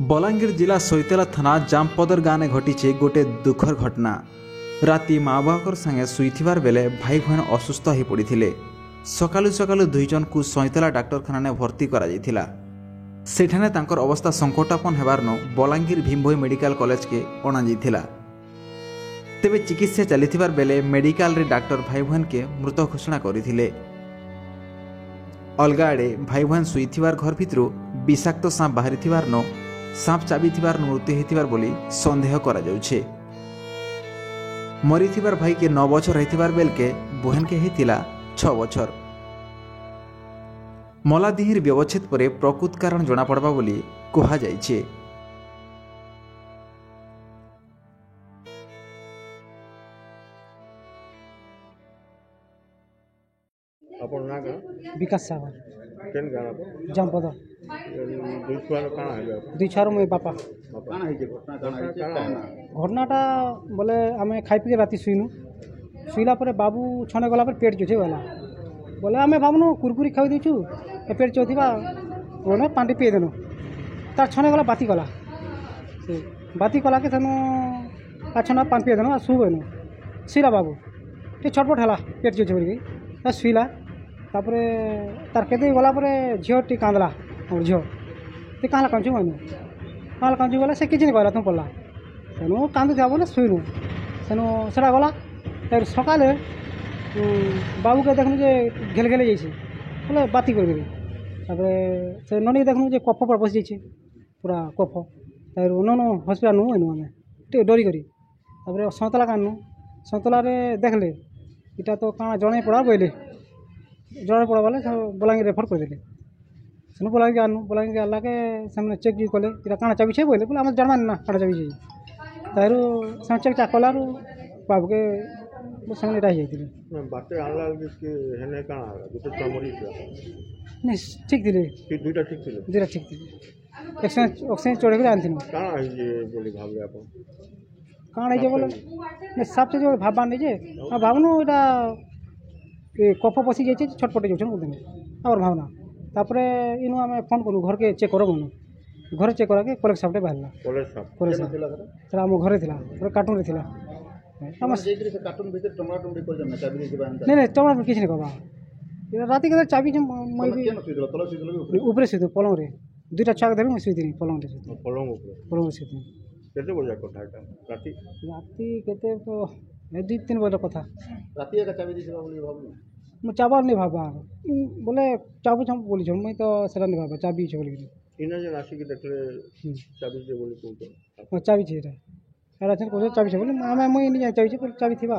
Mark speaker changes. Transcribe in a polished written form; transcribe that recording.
Speaker 1: बलांगीर जिला सैतला थाना जामपदर गाँव घटी गोटे दुखर घटना। राति माँ बाबाकर संगे शुईथिबार बेले भाई बहन असुस्थ हो पड़ते। सकालु सकालु दुई जन को सैतला डाक्तरखाना ने भर्ती करा जायथिला। सेठाने तांकर अवस्था संकटापन्न हेबारनो बलांगीर भीमभोई मेडिकल कॉलेज के अणा जायथिला। तेबे चिकित्सा चलिथिबार बेले मेडिकल रे डाक्टर भाई बहन के मृत घोषणा करथिले। अलगा आड़े भाई बहन शुईथिबार घर भितरु विषाक्त साँप बाहरिथिबार न साँप चाबिथिबार मृत्यु होइथिबार बोली संदेह करा जाउछे। मरिथिबार भाई के 9 बछर होइथिबार बेल के बहन के हेतिला 6 बछर। मलादिहिर व्यवच्छेद परे प्रकृत कारण जना पड़बा बोली कहा जाइछे।
Speaker 2: अपन ना का
Speaker 3: विकास सागर
Speaker 2: केन गाना पर
Speaker 3: जामपद
Speaker 2: दुई छुआ काना है
Speaker 3: दुई छार मुई बापा
Speaker 2: काना है घटना काना है
Speaker 3: घटनाटा बोले आम खाई पी राति शुईनु शुईला बाबू छने गला पेट चोचे गला बोले आम भावनु कुरकुरी खाई देचु पेट चौथी बोले पानी पी देनु तार छने गला बाती गला से बाती गला के तेणु छना पानी पी देनु शुवेनु शुईला बाबू टे छटपट है पेट चोचे बोल शुईला तापर तार के गला झील टी कांदला और झील ती कहाँ कांचु मैंने कहाँ कांचु गला से किसी नहीं कहला तुम पड़ा तेणु कांदु था बोले शुईनु तेणु से गला तर सका बाबू के देखनु जे घेल घेले जाइए बोले बाती करदेवी से ननी देखनु जे कफ पर बस जाइए पूरा कफ तर नो हस्पिटाल नु एनु आम टे डरी करी सतला कानू सतलार देखले इटा तो कहाँ जड़े पड़ा बोले जड़े पड़ा बोले बलांगीर रेफर करदे से बलांगीर आनु बलांगीर आला के चेक जी कले इटा कहाँ चाबी बोले बोले आम जाना ना कहाँ चाबी तारू से चेक चा कलार बाबू के से जाइए
Speaker 2: बाटे आला के हेने काना गुटे चमड़ी
Speaker 3: नहीं ठीक थी
Speaker 2: दुईटा ठीक थिले
Speaker 3: दुईटा ठीक थी ऑक्सीजन चढ़े कर आनी
Speaker 2: काना है जे बोली भाबले अपन
Speaker 3: काण है बोले नहीं सब से भाबा नहीं जे भावनु ये कफ पशि जाइए छटपटे जाऊन और भावना तापर इनु आम फोन करूँ घर के चेक कर घर चेक करा के कलेक्ट सापटे बाहर कलेक्ट साप आम घरे थी कार्टून थी नहीं नहीं टमाटर किसी नहीं कहवा राति के चाबी ऊपर शुद्ध पलंग रे दुईटा छुआ धरी मुझे शुई पलंग पलंग शुई
Speaker 2: केते बजे कथा राति
Speaker 3: राति केते तो 2-3 बजे कथा
Speaker 2: राति एक चाबी दिसबा बोली भाबनु
Speaker 3: मु चाबर नहीं भाबा बोले चाबू छम बोली छ मैं तो सेरा नहीं भाबा चाबी छ बोली
Speaker 2: इना जे राशि के देखले चाबी जे बोली को
Speaker 3: चाबी छ एटा एटा छ को चाबी छ बोले मैं नहीं चाबी छ चाबी थिबा